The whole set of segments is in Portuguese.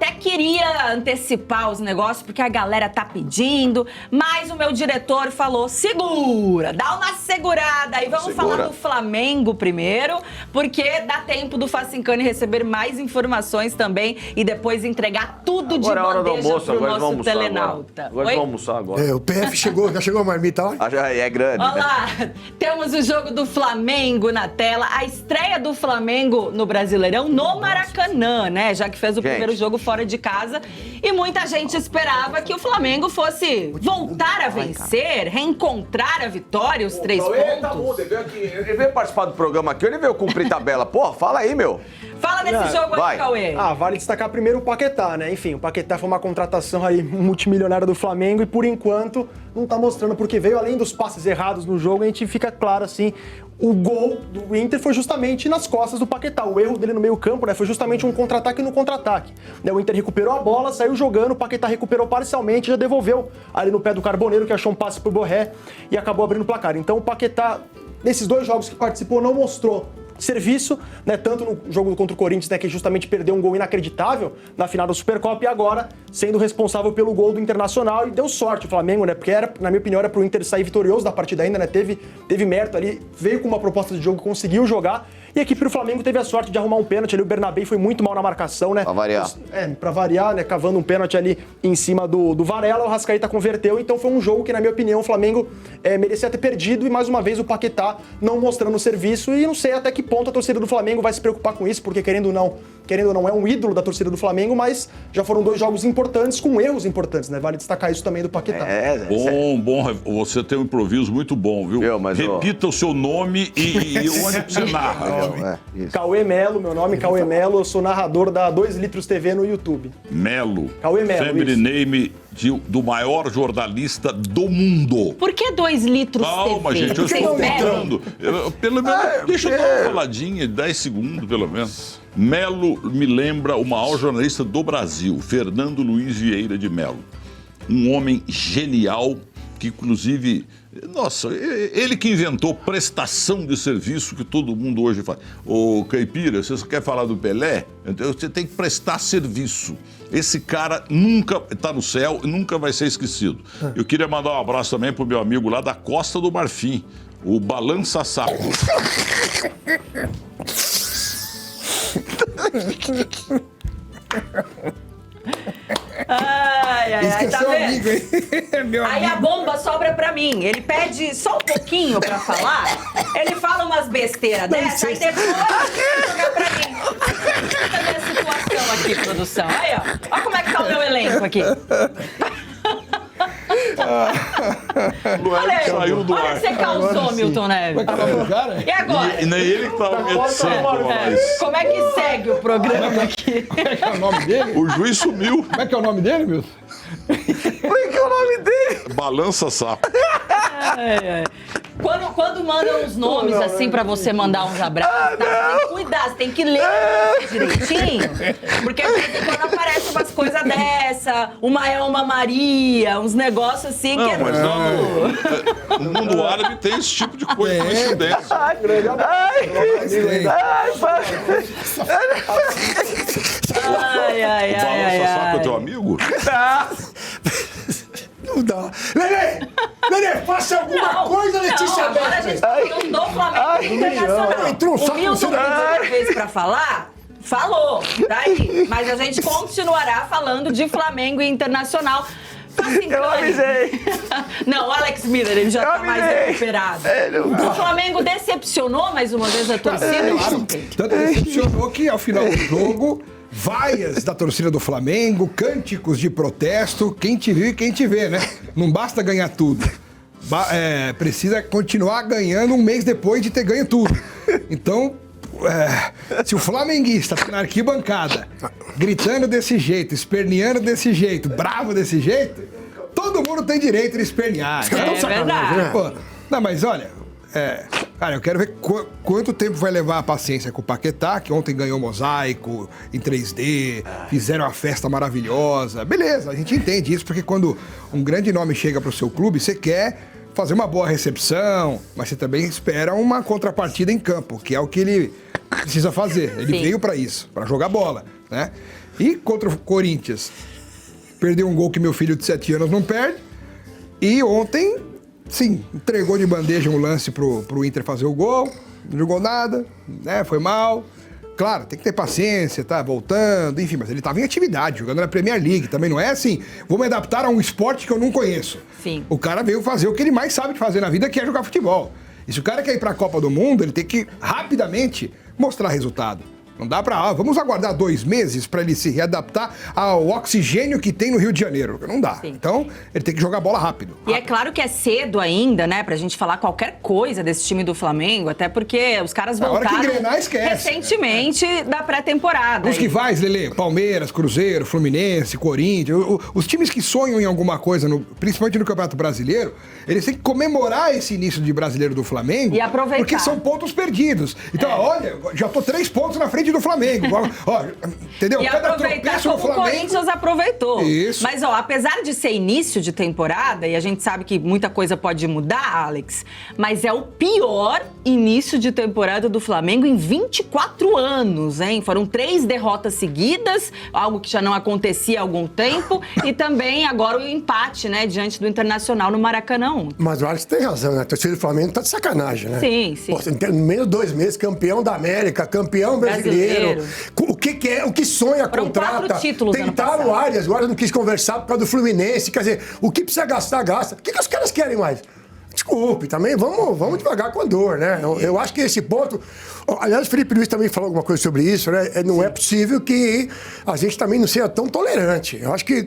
até queria antecipar os negócios, porque a galera tá pedindo, mas o meu diretor falou, segura, dá uma segurada. E vamos falar do Flamengo primeiro, porque dá tempo do Facincani receber mais informações também e depois entregar tudo de bandeja pro nosso telenauta. Agora vamos almoçar agora. O PF chegou, já chegou a marmita lá? Já é grande. Olha lá, temos o jogo do Flamengo na tela, a estreia do Flamengo no Brasileirão no Maracanã, né? Já que fez o primeiro jogo fora de casa. E muita gente esperava que o Flamengo fosse voltar a vencer, reencontrar a vitória, os 3 pontos. Ele veio participar do programa aqui, ele veio cumprir tabela. Pô, fala aí, meu. Fala desse jogo aí, Cauê. Vale destacar primeiro o Paquetá, né? Enfim, o Paquetá foi uma contratação aí multimilionária do Flamengo e, por enquanto, não tá mostrando porque veio. Além dos passes errados no jogo, a gente fica claro, assim, o gol do Inter foi justamente nas costas do Paquetá. O erro dele no meio-campo, né, foi justamente um contra-ataque no contra-ataque. O Inter recuperou a bola, saiu jogando, o Paquetá recuperou parcialmente, já devolveu ali no pé do Carboneiro, que achou um passe pro Borré e acabou abrindo o placar. Então o Paquetá, nesses 2 jogos que participou, não mostrou serviço, né, tanto no jogo contra o Corinthians, né, que justamente perdeu um gol inacreditável na final da Supercopa, e agora sendo responsável pelo gol do Internacional, e deu sorte o Flamengo, né, porque era, na minha opinião, era pro Inter sair vitorioso da partida ainda, né, teve mérito ali, veio com uma proposta de jogo, conseguiu jogar, e a equipe do Flamengo teve a sorte de arrumar um pênalti ali, o Bernabé foi muito mal na marcação, né. Pra variar. Pra variar, né, cavando um pênalti ali em cima do Varela, o Rascaeta converteu, então foi um jogo que, na minha opinião, o Flamengo merecia ter perdido, e mais uma vez o Paquetá não mostrando o serviço, e não sei até que ponto a torcida do Flamengo vai se preocupar com isso, porque querendo ou não, é um ídolo da torcida do Flamengo, mas já foram 2 jogos importantes com erros importantes, né? Vale destacar isso também do Paquetá. Bom, você tem um improviso muito bom, viu? Repita o seu nome e onde você narra. Cauê Melo, meu nome é Cauê Melo, eu sou narrador da 2 Litros TV no YouTube. Melo. Cauê Melo, Family name do maior jornalista do mundo. Por que 2 litros Calma, TV? gente, eu estou tentando. Pelo menos, deixa eu dar uma faladinha de 10 segundos, pelo menos. Melo me lembra o maior jornalista do Brasil, Fernando Luiz Vieira de Melo. Um homem genial, que inclusive... Nossa, ele que inventou prestação de serviço que todo mundo hoje faz. Ô, Caipira, você quer falar do Pelé? Você tem que prestar serviço. Esse cara nunca está no céu e nunca vai ser esquecido. Eu queria mandar um abraço também pro meu amigo lá da Costa do Marfim, o Balança Saco. Tá vendo? Aí a bomba sobra pra mim. Ele pede só um pouquinho pra falar, ele fala umas besteiras dessa, aí depois joga pra mim. Cadê a situação aqui, produção? Aí, ó. Olha como é que tá o meu elenco aqui. Olha aí, saiu do ar. Olha que você causou, Milton Neves. E agora? E nem ele que tá medicando. Como é que segue o programa aqui? Como é que é o nome dele? O juiz sumiu. Como é que é o nome dele, Milton? Como é que é o nome dele? Balança Saco. Quando mandam uns nomes assim pra você mandar uns abraços, tá? Você tem que cuidar, você tem que ler direitinho. Porque às vezes quando aparece umas coisas dessa, uma Elma Maria, uns negócios assim que é mas tudo. no mundo árabe tem esse tipo de coisa, coincidência. Balança Saco é teu amigo? Não dá. Nenê, faça alguma coisa, Letícia Agora a gente tá falando do Flamengo Internacional. O Milton pediu uma vez pra falar, falou, tá aí. Mas a gente continuará falando de Flamengo e Internacional. Eu avisei. Não, o Alex Miller, ele já tá mais recuperado. O Flamengo decepcionou mais uma vez a torcida? Tanto decepcionou que ao final do jogo, vaias da torcida do Flamengo, cânticos de protesto, quem te viu e quem te vê, né? Não basta ganhar tudo. Precisa continuar ganhando um mês depois de ter ganho tudo. Então, se o flamenguista tá na arquibancada, gritando desse jeito, esperneando desse jeito, bravo desse jeito, todo mundo tem direito de espernear. É verdade. Pô, não, mas olha, cara, eu quero ver quanto tempo vai levar a paciência com o Paquetá, que ontem ganhou mosaico em 3D, fizeram uma festa maravilhosa. Beleza, a gente entende isso, porque quando um grande nome chega pro seu clube, você quer fazer uma boa recepção, mas você também espera uma contrapartida em campo, que é o que ele precisa fazer. Ele veio para isso, para jogar bola, né? E contra o Corinthians, perdeu um gol que meu filho de 7 anos não perde. E ontem, sim, entregou de bandeja um lance pro Inter fazer o gol. Não jogou nada, né? Foi mal. Claro, tem que ter paciência, tá voltando, enfim, mas ele estava em atividade, jogando na Premier League. Também não é assim, vou me adaptar a um esporte que eu não conheço. Sim. O cara veio fazer o que ele mais sabe de fazer na vida, que é jogar futebol. E se o cara quer ir para a Copa do Mundo, ele tem que rapidamente mostrar resultado. Não dá pra... vamos aguardar 2 meses para ele se readaptar ao oxigênio que tem no Rio de Janeiro. Não dá. Sim. Então, ele tem que jogar bola rápido. E é claro que é cedo ainda, né, pra gente falar qualquer coisa desse time do Flamengo, até porque os caras Na hora voltaram que engrenar, esquece. recentemente da pré-temporada. Os rivais, Lelê, Palmeiras, Cruzeiro, Fluminense, Corinthians, os times que sonham em alguma coisa, principalmente no Campeonato Brasileiro, eles têm que comemorar esse início de brasileiro do Flamengo. E aproveitar. Porque são pontos perdidos. Então, olha, já tô 3 pontos na frente do Flamengo. Ó, entendeu? E aproveitar como o Corinthians aproveitou. Isso. Mas, ó, apesar de ser início de temporada, e a gente sabe que muita coisa pode mudar, Alex, mas é o pior início de temporada do Flamengo em 24 anos, hein? Foram 3 derrotas seguidas, algo que já não acontecia há algum tempo, e também agora o empate, né, diante do Internacional no Maracanã. Mas o Alex tem razão, né? A torcida do Flamengo tá de sacanagem, né? Sim, sim. Pô, no meio de 2 meses, campeão da América, campeão brasileiro. O que é? O que sonha, Foram contrata. 4 títulos ano Tentaram passado. o Arias, agora não quis conversar por causa do Fluminense. Quer dizer, o que precisa gastar, gasta. O que os caras querem mais? Desculpe, também vamos devagar com a dor, né? Eu acho que esse ponto... Aliás, o Felipe Luiz também falou alguma coisa sobre isso, né? Não é possível que a gente também não seja tão tolerante. Eu acho que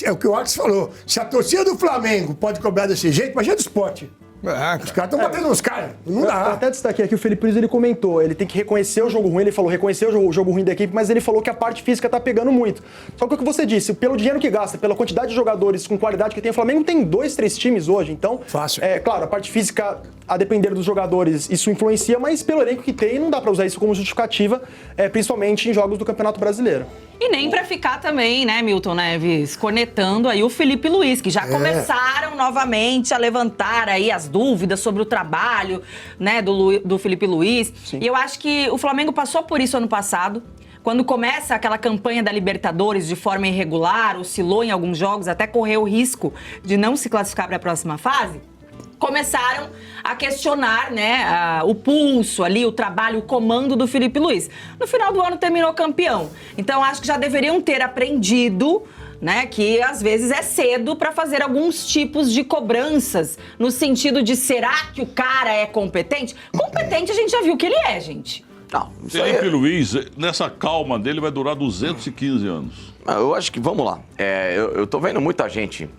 é o que o Alex falou. Se a torcida do Flamengo pode cobrar desse jeito, imagina do esporte. Os caras estão batendo nos caras. Não Eu dá. até destaquei aqui, o Felipe Luiz, ele comentou, ele tem que reconhecer o jogo ruim, ele falou reconhecer o jogo ruim da equipe, mas ele falou que a parte física tá pegando muito. Só que o que você disse, pelo dinheiro que gasta, pela quantidade de jogadores com qualidade que tem, o Flamengo tem 2, 3 times hoje, então... Fácil. É claro, a parte física, a depender dos jogadores, isso influencia, mas pelo elenco que tem, não dá pra usar isso como justificativa, principalmente em jogos do Campeonato Brasileiro. E nem pra ficar também, né, Milton Neves, cornetando aí o Felipe Luiz, que já começaram novamente a levantar aí as dúvidas sobre o trabalho, né, do Felipe Luiz. Sim. E eu acho que o Flamengo passou por isso ano passado, quando começa aquela campanha da Libertadores de forma irregular, oscilou em alguns jogos, até correu o risco de não se classificar para a próxima fase. Começaram a questionar, né, o pulso ali, o trabalho, o comando do Felipe Luiz. No final do ano terminou campeão. Então acho que já deveriam ter aprendido, né, que às vezes é cedo para fazer alguns tipos de cobranças, no sentido de será que o cara é competente? Competente a gente já viu que ele é, gente. Não, isso aí Felipe Luiz, nessa calma dele, vai durar 215 anos. Eu acho que, vamos lá, eu tô vendo muita gente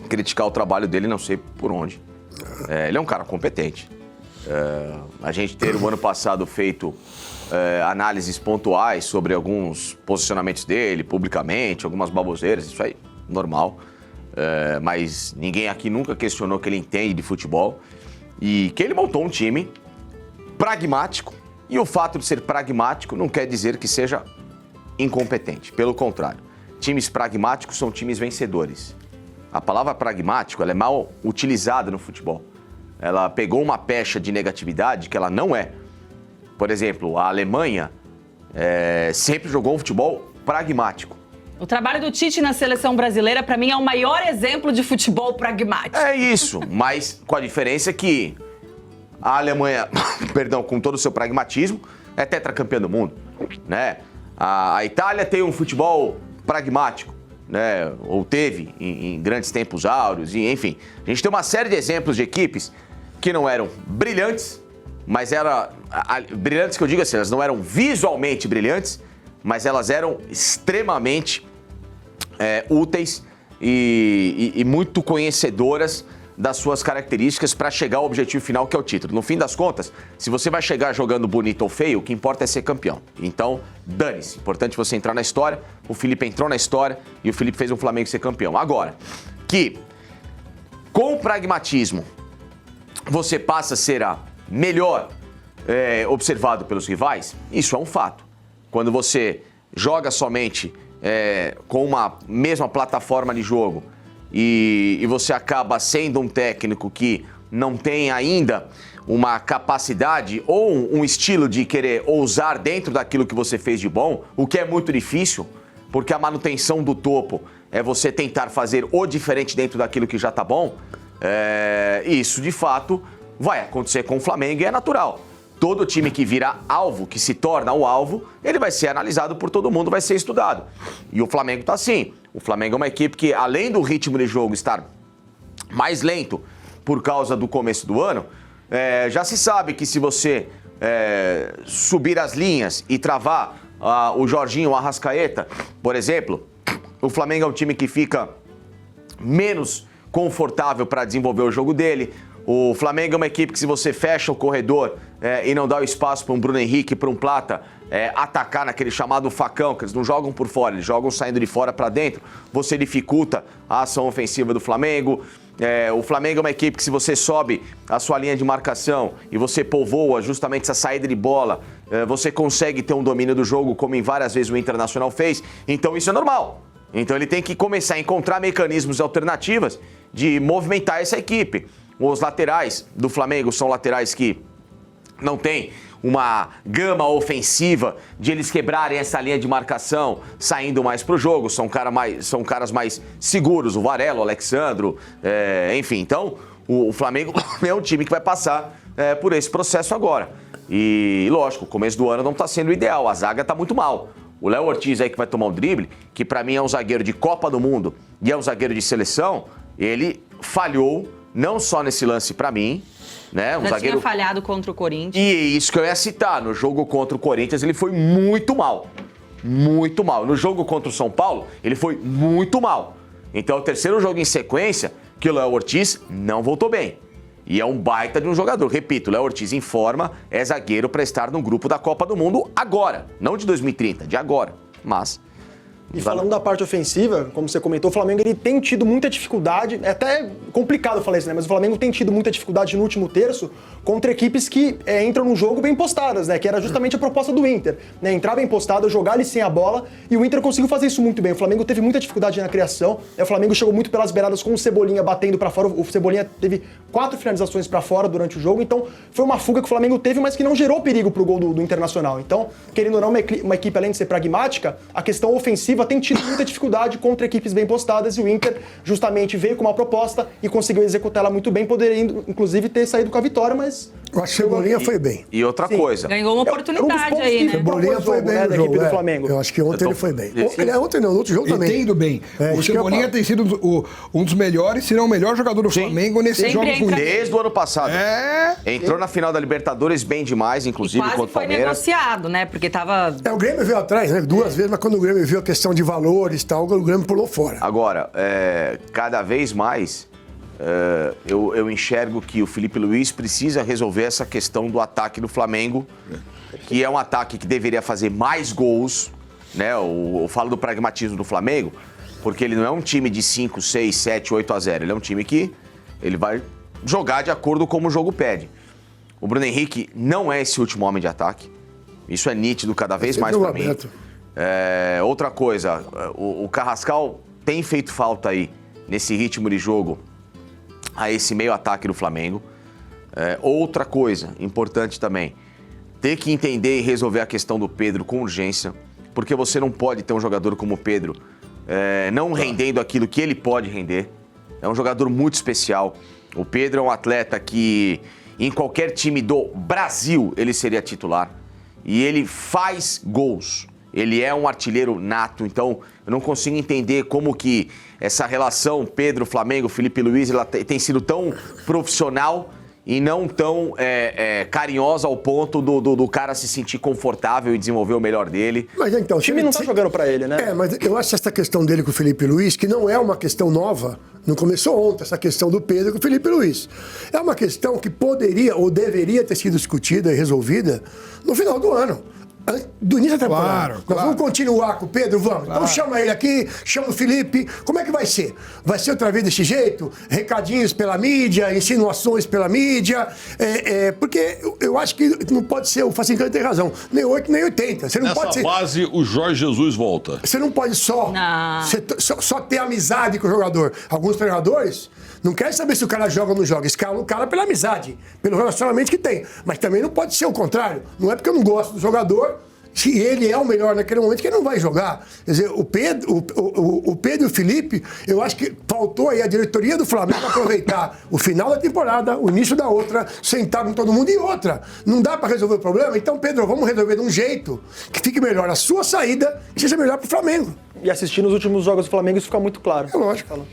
criticar o trabalho dele, não sei por onde. Ele é um cara competente. A gente ter o ano passado feito análises pontuais sobre alguns posicionamentos dele, publicamente, algumas baboseiras, isso aí, normal. Mas ninguém aqui nunca questionou que ele entende de futebol e que ele montou um time pragmático. E o fato de ser pragmático não quer dizer que seja incompetente. Pelo contrário, times pragmáticos são times vencedores. A palavra pragmático ela é mal utilizada no futebol. Ela pegou uma pecha de negatividade que ela não é. Por exemplo, a Alemanha sempre jogou um futebol pragmático. O trabalho do Tite na seleção brasileira, para mim, é o maior exemplo de futebol pragmático. É isso, mas com a diferença que a Alemanha, perdão, com todo o seu pragmatismo, é tetracampeã do mundo, né? A Itália tem um futebol pragmático, né? Ou teve em grandes tempos áureos, e enfim. A gente tem uma série de exemplos de equipes que não eram brilhantes, mas brilhantes que eu digo assim, elas não eram visualmente brilhantes, mas elas eram extremamente úteis e muito conhecedoras das suas características para chegar ao objetivo final, que é o título. No fim das contas, se você vai chegar jogando bonito ou feio, o que importa é ser campeão. Então, dane-se. Importante você entrar na história. O Felipe entrou na história e o Felipe fez o Flamengo ser campeão. Agora, que com o pragmatismo você passa a ser melhor observado pelos rivais, isso é um fato. Quando você joga somente com uma mesma plataforma de jogo e você acaba sendo um técnico que não tem ainda uma capacidade ou um estilo de querer ousar dentro daquilo que você fez de bom, o que é muito difícil, porque a manutenção do topo é você tentar fazer o diferente dentro daquilo que já tá bom, isso de fato vai acontecer com o Flamengo e é natural. Todo time que vira alvo, que se torna o alvo, ele vai ser analisado por todo mundo, vai ser estudado. E o Flamengo tá assim. O Flamengo é uma equipe que, além do ritmo de jogo estar mais lento por causa do começo do ano, já se sabe que se você subir as linhas e travar o Jorginho, o Arrascaeta, por exemplo, o Flamengo é um time que fica menos confortável para desenvolver o jogo dele. O Flamengo é uma equipe que, se você fecha o corredor e não dá o espaço para um Bruno Henrique, para um Plata atacar naquele chamado facão, que eles não jogam por fora, eles jogam saindo de fora para dentro, você dificulta a ação ofensiva do Flamengo. O Flamengo é uma equipe que, se você sobe a sua linha de marcação e você povoa justamente essa saída de bola, você consegue ter um domínio do jogo, como em várias vezes o Internacional fez. Então isso é normal. Então ele tem que começar a encontrar mecanismos alternativas de movimentar essa equipe. Os laterais do Flamengo são laterais que não têm uma gama ofensiva de eles quebrarem essa linha de marcação, saindo mais pro jogo. São caras mais seguros, o Varela, o Alexandro, enfim. Então, o Flamengo é um time que vai passar por esse processo agora. E, lógico, o começo do ano não tá sendo ideal, a zaga tá muito mal. O Léo Ortiz aí que vai tomar um drible, que pra mim é um zagueiro de Copa do Mundo e é um zagueiro de seleção, ele falhou não só nesse lance pra mim, né? Já tinha falhado contra o Corinthians. E isso que eu ia citar, no jogo contra o Corinthians ele foi muito mal. Muito mal. No jogo contra o São Paulo, ele foi muito mal. Então, o terceiro jogo em sequência, que o Léo Ortiz não voltou bem. E é um baita de um jogador. Repito, o Léo Ortiz em forma, é zagueiro para estar no grupo da Copa do Mundo agora. Não de 2030, de agora. Mas... E falando da parte ofensiva, como você comentou, o Flamengo ele tem tido muita dificuldade, é até complicado falar isso, né? Mas o Flamengo tem tido muita dificuldade no último terço contra equipes que entram no jogo bem postadas, né? Que era justamente a proposta do Inter, né? Entrar bem postado, jogar ali sem a bola, e o Inter conseguiu fazer isso muito bem. O Flamengo teve muita dificuldade na criação, o Flamengo chegou muito pelas beiradas com o Cebolinha batendo pra fora, o Cebolinha teve 4 finalizações pra fora durante o jogo, então foi uma fuga que o Flamengo teve, mas que não gerou perigo pro gol do Internacional. Então, querendo ou não, uma equipe além de ser pragmática, a questão ofensiva tem tido muita dificuldade contra equipes bem postadas, e o Inter justamente veio com uma proposta e conseguiu executar ela muito bem, poderia inclusive ter saído com a vitória, mas... Eu acho que o Cebolinha foi bem. E outra coisa... Ganhou uma oportunidade aí, né? Cebolinha foi bem no da jogo, equipe do Flamengo. Eu acho que ontem ele foi bem. Ontem não, no outro jogo Ele também. tem ido bem. O Cebolinha tem sido um dos melhores, se não o melhor jogador do Flamengo nesses Sempre jogos ruins. Desde o ano passado. Entrou na final da Libertadores bem demais, inclusive, Quase contra o foi Palmeiras. negociado, né? Porque tava... O Grêmio veio atrás, né? 2 vezes, mas quando o Grêmio viu a questão de valores e tal, o Grêmio pulou fora. Agora, cada vez mais, eu enxergo que o Felipe Luiz precisa resolver essa questão do ataque do Flamengo, que é um ataque que deveria fazer mais gols, né? Eu falo do pragmatismo do Flamengo, porque ele não é um time de 5, 6, 7, 8-0. Ele é um time que ele vai jogar de acordo com como o jogo pede. O Bruno Henrique não é esse último homem de ataque. Isso é nítido cada vez mais para mim. Outra coisa, o Carrascal tem feito falta aí nesse ritmo de jogo a esse meio ataque do Flamengo. Outra coisa importante também, ter que entender e resolver a questão do Pedro com urgência, porque você não pode ter um jogador como o Pedro não rendendo aquilo que ele pode render. É um jogador muito especial. O Pedro é um atleta que em qualquer time do Brasil ele seria titular. E ele faz gols. Ele é um artilheiro nato, então eu não consigo entender como que essa relação Pedro-Flamengo, Felipe Luiz, ela tem sido tão profissional e não tão carinhosa ao ponto do cara se sentir confortável e desenvolver o melhor dele. Mas então, O time não tá jogando pra ele, né? Mas eu acho essa questão dele com o Felipe Luiz, que não é uma questão nova, não começou ontem, essa questão do Pedro com o Felipe Luiz. É uma questão que poderia ou deveria ter sido discutida e resolvida no final do ano. do início da temporada. Claro, Nós claro. vamos continuar com o Pedro? Vamos. Então chama ele aqui, chama o Felipe. Como é que vai ser? Vai ser outra vez desse jeito? Recadinhos pela mídia, insinuações pela mídia. Porque eu acho que não pode ser, o Facincani tem razão, nem 8, nem 80. Você não pode Nessa ser. base, o Jorge Jesus volta. Você não pode só ter amizade com o jogador. Alguns treinadores não querem saber se o cara joga ou não joga. Escalam o cara pela amizade, pelo relacionamento que tem. Mas também não pode ser o contrário. Não é porque eu não gosto do jogador, se ele é o melhor naquele momento, que ele não vai jogar. Quer dizer, o Pedro e o Felipe, eu acho que faltou aí a diretoria do Flamengo aproveitar o final da temporada, o início da outra, sentar com todo mundo e outra. Não dá pra resolver o problema? Então, Pedro, vamos resolver de um jeito que fique melhor a sua saída, que seja melhor pro Flamengo. E assistindo os últimos jogos do Flamengo, isso fica muito claro. É lógico.